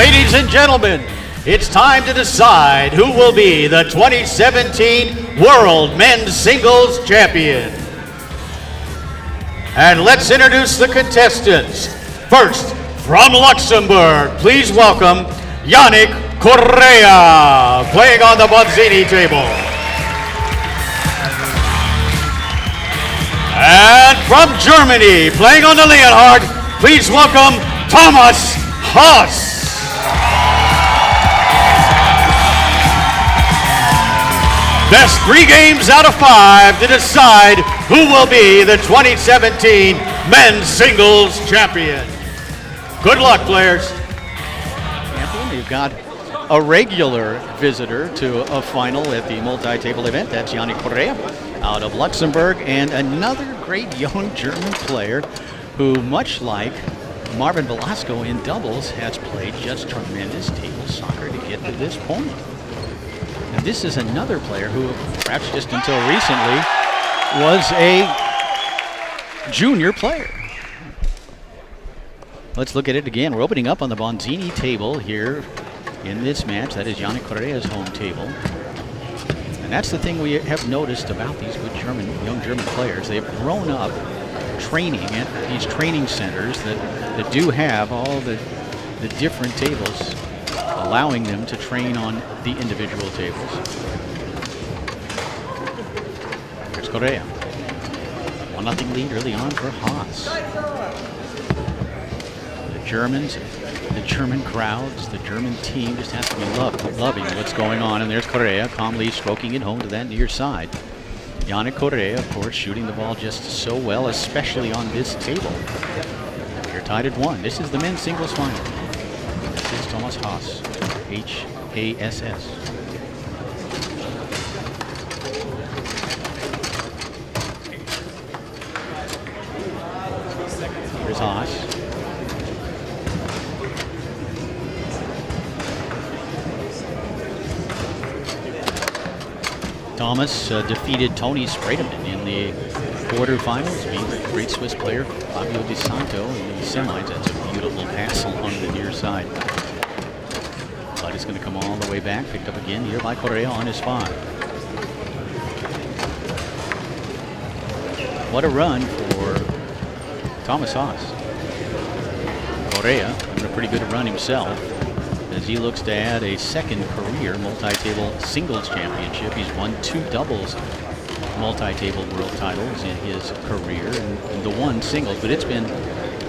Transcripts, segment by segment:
Ladies and gentlemen, it's time to decide who will be the 2017 World Men's Singles Champion. And let's introduce the contestants. First, from Luxembourg, please welcome Yannick Correia, playing on the Bonzini table. And from Germany, playing on the Leonhard, please welcome Thomas Haas. Best 3 games out of 5 to decide who will be the 2017 Men's Singles Champion. Good luck, players. Champion, you've got a regular visitor to a final at the multi-table event. That's Yannick Correia out of Luxembourg, and another great young German player who, much like Marvin Velasco in doubles, has played just tremendous table soccer to get to this point. And this is another player who, perhaps just until recently, was a junior player. Let's look at it again. We're opening up on the Bonzini table here in this match. That is Yannick Correia's home table. And that's the thing we have noticed about these good young German players. They've grown up training at these training centers that do have all the different tables, allowing them to train on the individual tables. Here's Correia. 1-0 lead early on for Haas. The Germans, the German crowds, the German team just has to be loving what's going on. And there's Correia calmly stroking it home to that near side. Yannick Correia, of course, shooting the ball just so well, especially on this table. You're tied at 1. This is the men's singles final. This is Thomas Haas, H-A-S-S. Here's Haas. Thomas defeated Tony Sprademan in the quarterfinals, being the great Swiss player Fabio Di Santo in the semis. That's a beautiful pass along the near side. But it's going to come all the way back, picked up again here by Correia on his 5. What a run for Thomas Haas. Correia having a pretty good run himself, as he looks to add a second career multi-table singles championship. He's won 2 doubles multi-table world titles in his career, and the 1 singles, but it's been,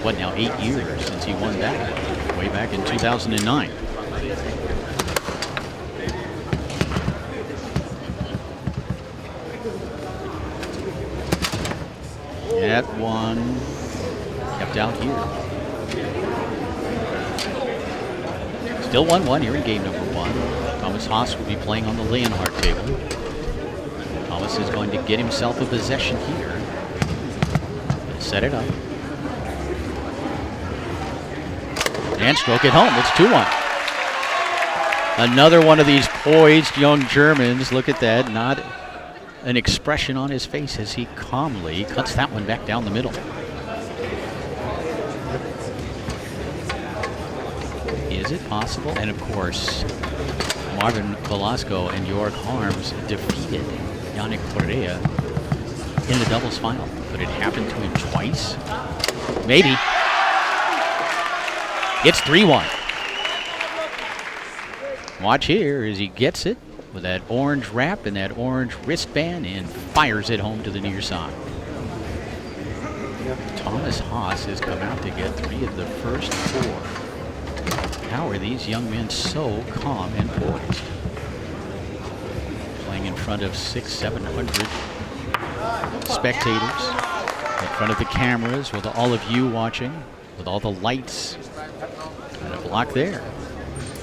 what now, 8 years since he won that, way back in 2009. That one kept out here. Still 1-1 here in game number 1. Thomas Haas will be playing on the Leonhard table. Thomas is going to get himself a possession here. He'll set it up. And stroke it home. It's 2-1. Another one of these poised young Germans. Look at that. Not an expression on his face as he calmly cuts that one back down the middle. Is it possible? And of course, Marvin Velasco and Jörg Harms defeated Yannick Correia in the doubles final. Could it happen to him twice? Maybe. It's 3-1. Watch here as he gets it with that orange wrap and that orange wristband and fires it home to the near side. Thomas Haas has come out to get 3 of the first 4. How are these young men so calm and poised? Playing in front of 600-700 spectators, in front of the cameras with all of you watching, with all the lights, and a block there.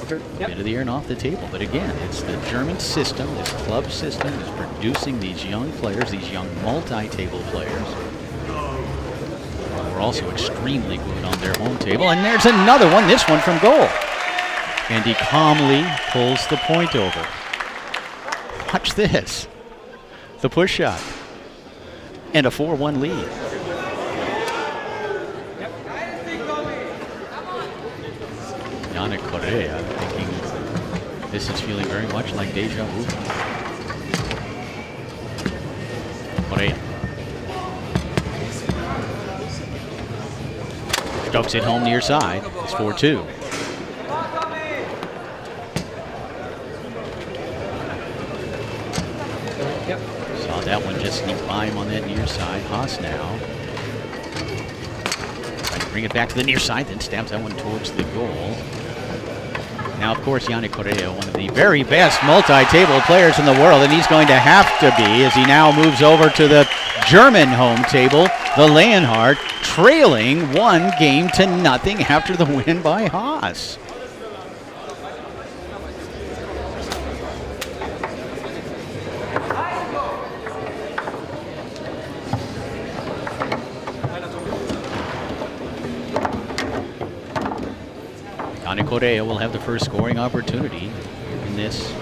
A bit of the air and off the table, but again, it's the German system, this club system is producing these young players, these young multi-table players. We're also extremely good on their home table, and there's another one, this one from goal. And he calmly pulls the point over. Watch this. The push shot. And a 4-1 lead. Yannick Correia thinking this is feeling very much like deja vu. Correia. Strokes it home near side. It's 4-2. Saw that one just sneak by him on that near side. Haas now. Trying to bring it back to the near side, then stabs that one towards the goal. Now, of course, Yannick Correia, one of the very best multi-table players in the world, and he's going to have to be as he now moves over to the German home table, the Leonhardt, trailing 1-0 after the win by Haas. Yannick Correia will have the first scoring opportunity in this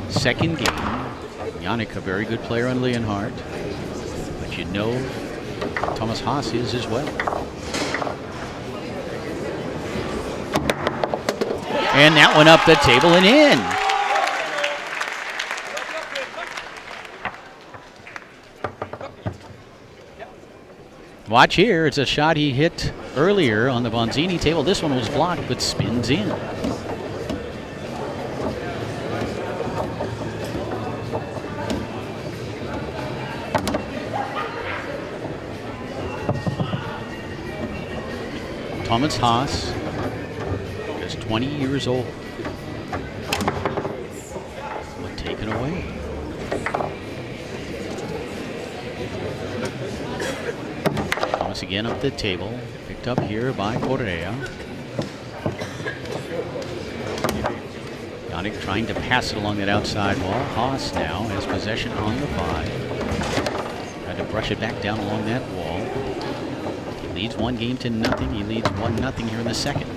second game. Yannick, a very good player on Leonhardt, but you know Thomas Haas is as well. And that one up the table and in. Watch here, it's a shot he hit earlier on the Bonzini table. This one was blocked, but spins in. Thomas Haas is 20 years old. But taken away. Thomas again up the table. Picked up here by Correia. Yannick trying to pass it along that outside wall. Haas now has possession on the 5. Tried to brush it back down along that wall. He leads 1-0. He leads 1-0 here in the second.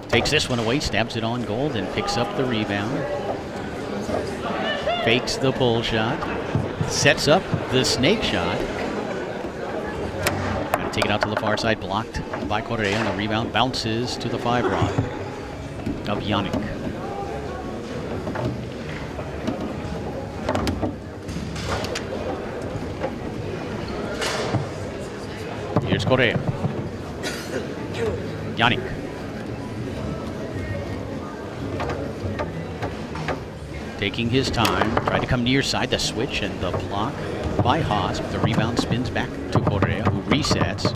Takes this one away, stabs it on goal, then picks up the rebound. Fakes the pull shot. Sets up the snake shot. Got to take it out to the far side, blocked by Correia, and the rebound bounces to the 5 rod of Yannick. Here's Correia. Yannick. Taking his time, tried to come near side, the switch and the block by Haas, but the rebound spins back to Correia, who resets.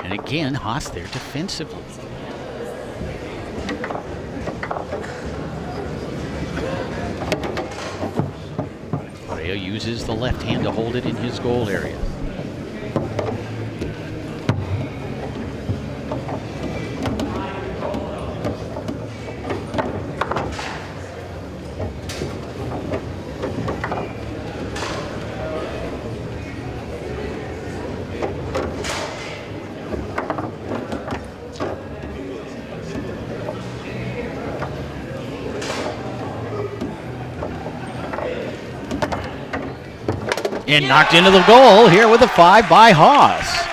And again, Haas there defensively. Correia uses the left hand to hold it in his goal area. And knocked into the goal here with a 5 by Haas.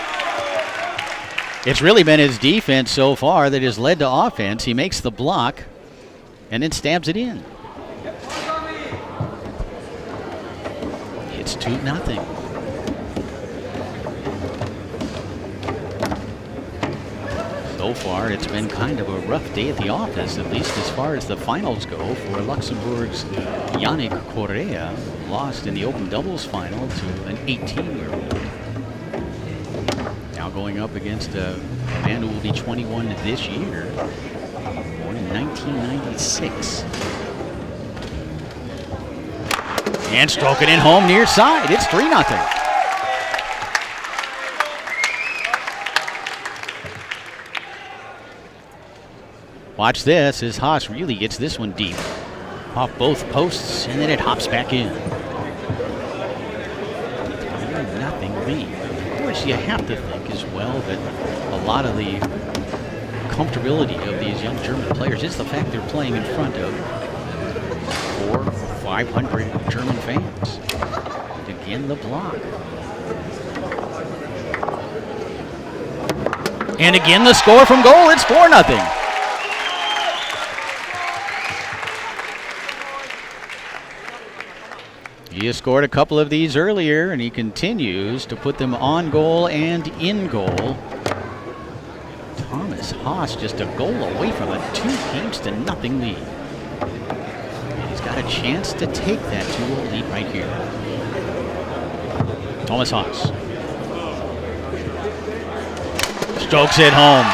It's really been his defense so far that has led to offense. He makes the block and then stabs it in. It's 2-0. So far, it's been kind of a rough day at the office, at least as far as the finals go, for Luxembourg's Yannick Correia, lost in the open doubles final to an 18-year-old. Now going up against a man who will be 21 this year, born in 1996. And stroking it home near side. It's 3-0. Watch this as Haas really gets this one deep. Off both posts, and then it hops back in. 3-0 lead. Of course, you have to think as well that a lot of the comfortability of these young German players is the fact they're playing in front of 400 or 500 German fans. And again, the block. And again, the score from goal, it's 4-0. He has scored a couple of these earlier, and he continues to put them on goal and in goal. Thomas Haas just a goal away from a 2-0 lead. And he's got a chance to take that 2-0 lead right here. Thomas Haas. Strokes it home.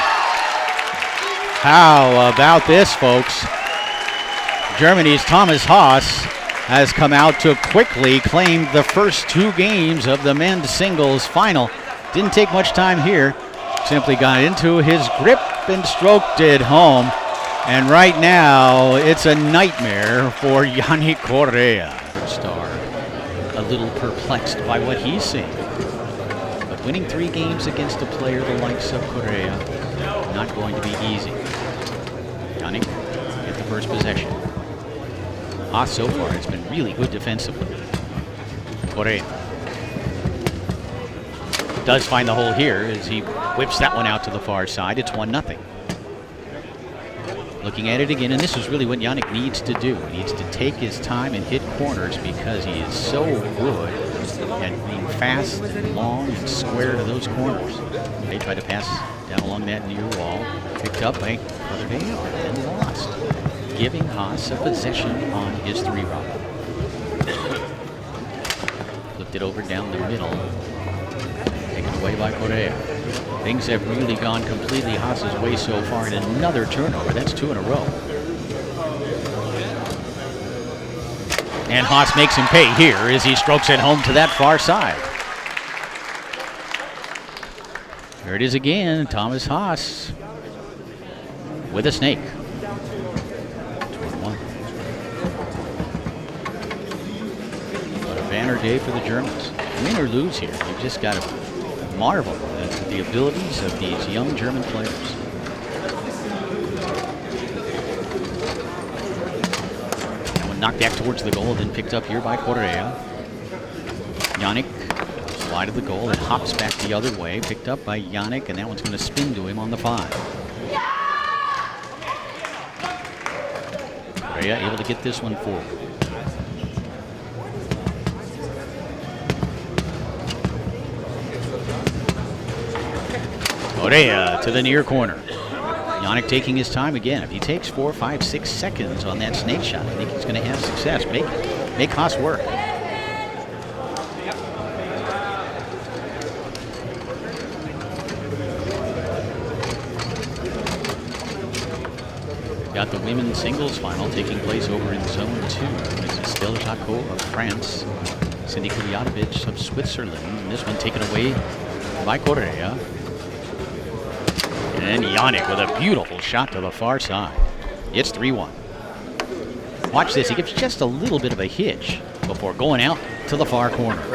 How about this, folks? Germany's Thomas Haas has come out to quickly claim the first 2 games of the men's singles final. Didn't take much time here. Simply got into his grip and stroked it home. And right now, it's a nightmare for Yannick Correia. Star, a little perplexed by what he's seeing. But winning 3 games against a player the likes of Correia, not going to be easy. Yannick get the first possession. Haas so far has been really good defensively. Correia does find the hole here as he whips that one out to the far side. It's 1-0. Looking at it again, and this is really what Yannick needs to do. He needs to take his time and hit corners because he is so good at being fast, long, and square to those corners. They try to pass down along that near wall. Picked up by Correia and lost, giving Haas a possession on his 3-rod. Flipped it over down the middle. Taken away by Correia. Things have really gone completely Haas's way so far, and another turnover. That's 2 in a row. And Haas makes him pay here as he strokes it home to that far side. There it is again, Thomas Haas with a snake. 2-1. What a banner day for the Germans. Win or lose here, you've just got to marvel at the abilities of these young German players. That one knocked back towards the goal, then picked up here by Correia. Yannick wide of the goal and hops back the other way, picked up by Yannick, and that one's going to spin to him on the 5. Correia able to get this one forward. Correia to the near corner. Yannick taking his time again. If he takes 4, 5, 6 seconds on that snake shot, I think he's going to have success. Make Haas work. Got the women's singles final taking place over in Zone 2. This is Stella Jacot of France, Cindy Kuliatovic of Switzerland, and this one taken away by Correia. And Yannick with a beautiful shot to the far side. It's 3-1. Watch this, he gives just a little bit of a hitch before going out to the far corner.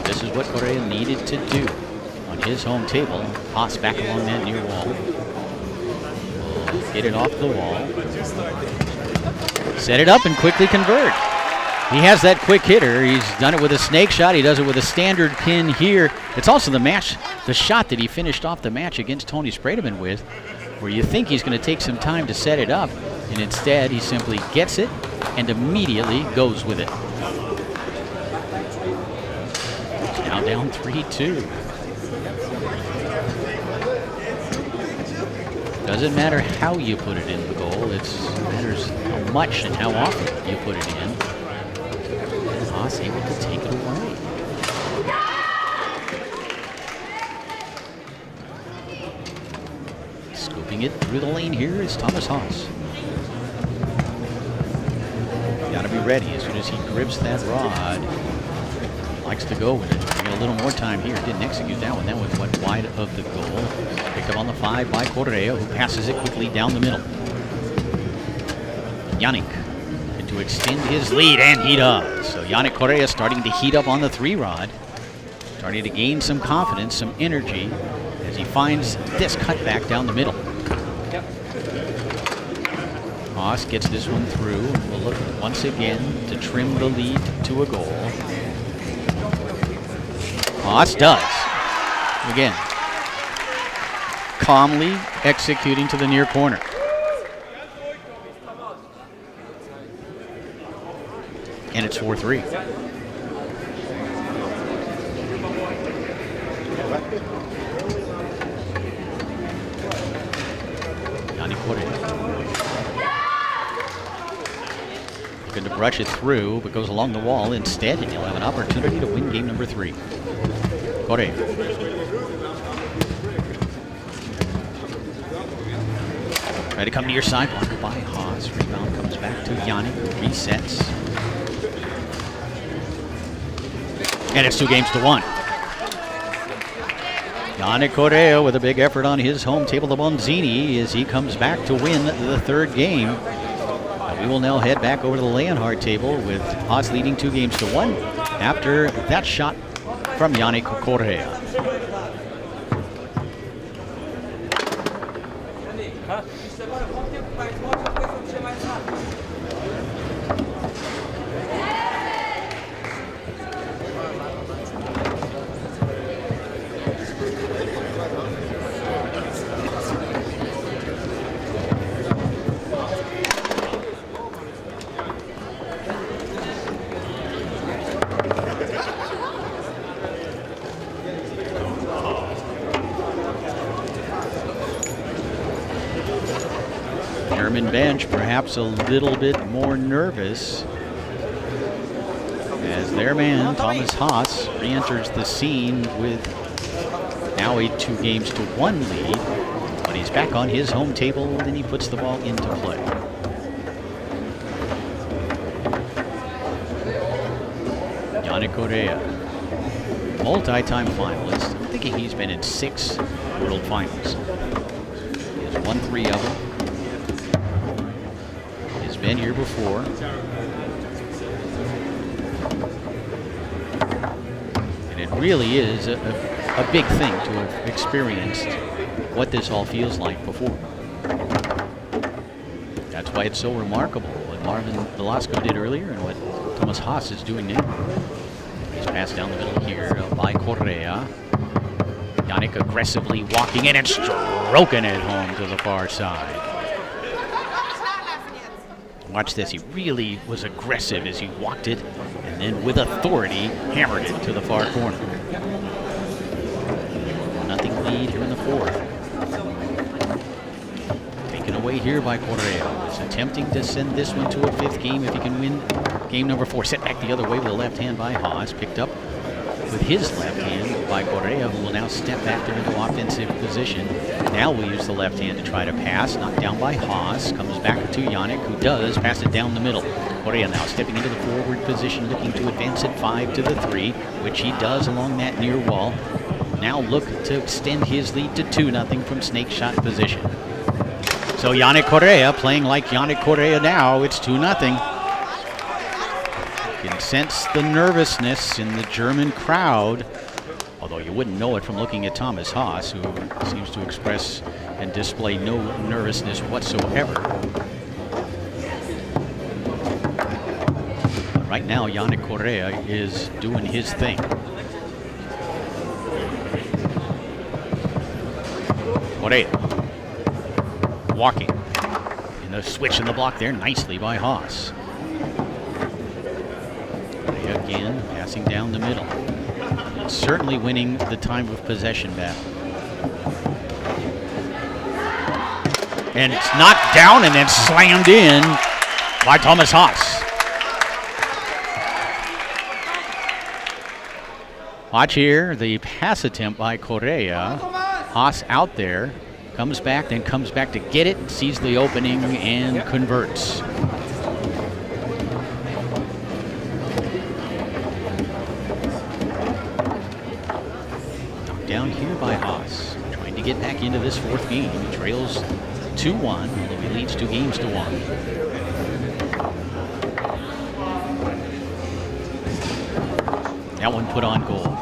This is what Correia needed to do on his home table. Haas back along that near wall. Get it off the wall. Set it up and quickly convert. He has that quick hitter. He's done it with a snake shot. He does it with a standard pin here. It's also the shot that he finished off the match against Tony Spredeman with, where you think he's going to take some time to set it up, and instead he simply gets it and immediately goes with it. It's now down 3-2. Doesn't matter how you put it in the goal. It matters how much and how often you put it in. Haas able to take it away. Scooping it through the lane here is Thomas Haas. Got to be ready as soon as he grips that rod. Likes to go with it. He got a little more time here. Didn't execute that one. That one went wide of the goal. Picked up on the 5 by Correia, who passes it quickly down the middle. Yannick to extend his lead, and he does. So Yannick Correia starting to heat up on the 3-rod, starting to gain some confidence, some energy, as he finds this cutback down the middle. Haas gets this one through, and will look once again to trim the lead to a goal. Haas does. Again, calmly executing to the near corner. And it's 4-3. Looking to brush it through, but goes along the wall instead, and he'll have an opportunity to win game number 3. Correia. Try to come near side, blocked by Haas. Rebound comes back to Yannick, resets. And it's 2-1. Yannick Correia with a big effort on his home table, the Bonzini, as he comes back to win the 3rd game. We will now head back over to the Leonhardt table with Haas leading 2-1 after that shot from Yannick Correia. German bench perhaps a little bit more nervous as their man Thomas Haas re-enters the scene with now a 2-1 lead, but he's back on his home table and he puts the ball into play. Yannick Correia, multi-time finalist. I'm thinking he's been in 6 World Finals. He has won 3 of them. Been here before. And it really is a big thing to have experienced what this all feels like before. That's why it's so remarkable what Marvin Velasco did earlier and what Thomas Haas is doing now. He's passed down the middle here by Correia. Yannick aggressively walking in and stroking it home to the far side. Watch this, he really was aggressive as he walked it, and then with authority, hammered it to the far corner. 1-0 lead here in the 4th. Taken away here by Correia. He's attempting to send this one to a 5th game if he can win game number 4. Set back the other way with a left hand by Haas, picked up with his left hand by Correia, who will now step back into offensive position. Now we'll use the left hand to try to pass. Knocked down by Haas. Comes back to Yannick, who does pass it down the middle. Correia now stepping into the forward position, looking to advance it 5 to the 3, which he does along that near wall. Now look to extend his lead to 2-0 from snake shot position. So Yannick Correia playing like Yannick Correia now. It's 2-0. You can sense the nervousness in the German crowd, although you wouldn't know it from looking at Thomas Haas, who seems to express and display no nervousness whatsoever. Right now, Yannick Correia is doing his thing. Correia walking. And the switch in the block there nicely by Haas. Again, passing down the middle. Certainly winning the time of possession battle. And it's knocked down and then slammed in by Thomas Haas. Watch here, the pass attempt by Correia. Haas out there, comes back, then comes back to get it, sees the opening and converts. Down here by Haas, trying to get back into this 4th game. He trails 2-1, although he leads 2-1. That one put on goal.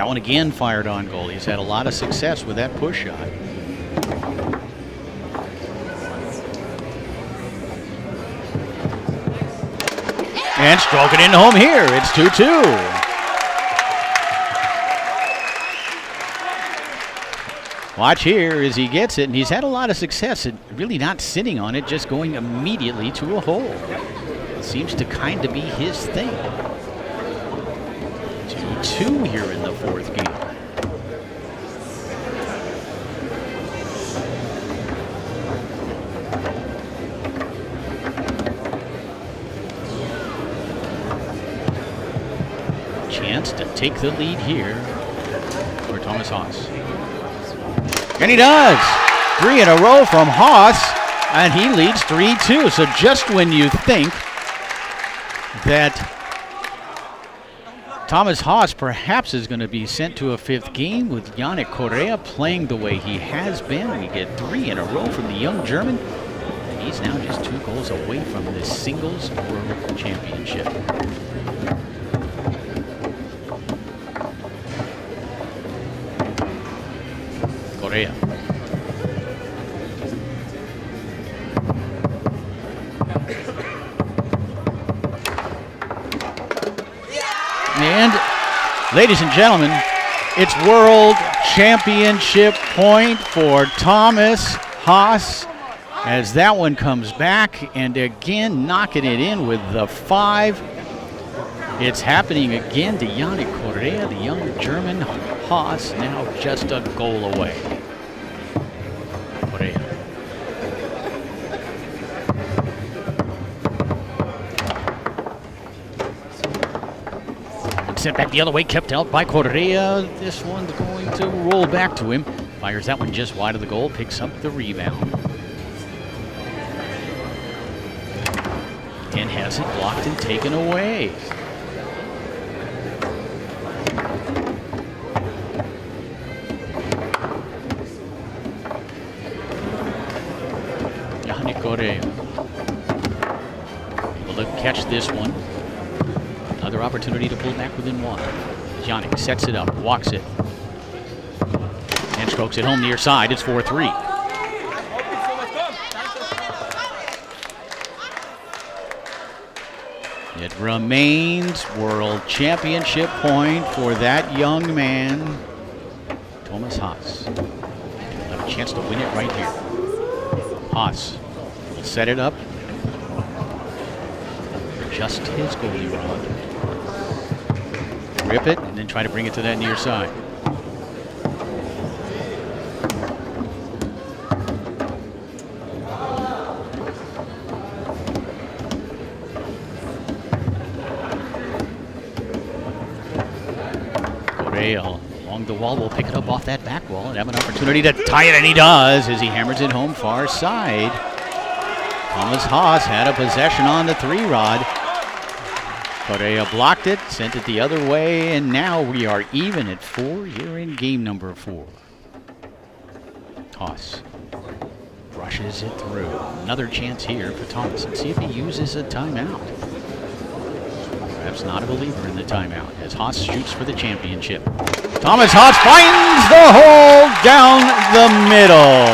That one again fired on goal. He's had a lot of success with that push shot. And stroke it in home here. It's 2-2. Watch here as he gets it, and he's had a lot of success at really not sitting on it, just going immediately to a hole. It seems to kind of be his thing. 2-2 here in the fourth game. Chance to take the lead here for Thomas Haas. And he does! 3 in a row from Haas, and he leads 3-2. So just when you think that Thomas Haas perhaps is going to be sent to a 5th game with Yannick Correia playing the way he has been, we get 3 in a row from the young German. And he's now just 2 goals away from the singles world championship. Correia. And, ladies and gentlemen, it's World Championship point for Thomas Haas as that one comes back, and again knocking it in with the 5. It's happening again to Yannick Correia, the young German. Haas now just a goal away. Correia. Sent back the other way, kept out by Correia. This one's going to roll back to him. Fires that one just wide of the goal, picks up the rebound. And has it blocked and taken away. Correia able to catch this one. Another opportunity to pull back within 1. Yannick sets it up, walks it, and strokes it home near side. It's 4-3. It remains World Championship point for that young man, Thomas Haas. He'll have a chance to win it right here. Haas will set it up for just his goalie rod. Rip it and then try to bring it to that near side. Correia along the wall will pick it up off that back wall and have an opportunity to tie it, and he does as he hammers it home far side. Thomas Haas had a possession on the 3-rod. Correia blocked it, sent it the other way, and now we are even at 4 here in game number 4. Haas brushes it through. Another chance here for Thomas. Let's see if he uses a timeout. Perhaps not a believer in the timeout as Haas shoots for the championship. Thomas Haas finds the hole down the middle.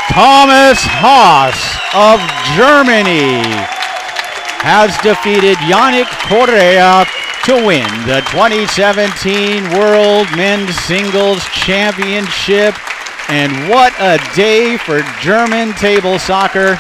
Thomas Haas of Germany has defeated Yannick Correia to win the 2017 World Men's Singles Championship. And what a day for German table soccer.